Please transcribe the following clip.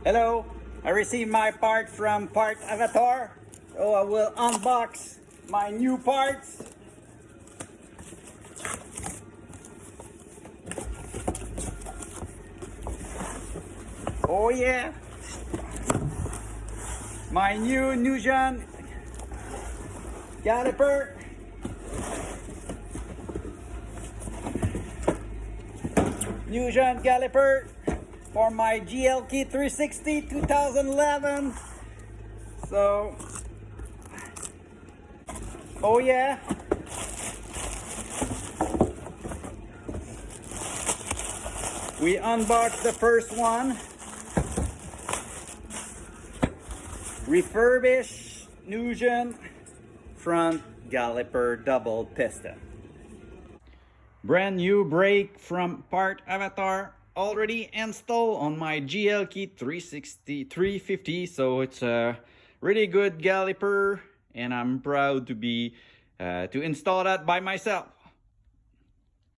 Hello, I received my part from Partsavatar, so I will unbox my new parts. Oh yeah, my new Nugeon caliper. Nugeon caliper for my Glk350 2011. So, oh yeah. We unboxed the first one. Refurbished Nugeon front caliper double piston. Brand new brake from Partsavatar already installed on my Glk350, so it's a really good caliper, and I'm proud to install that by myself.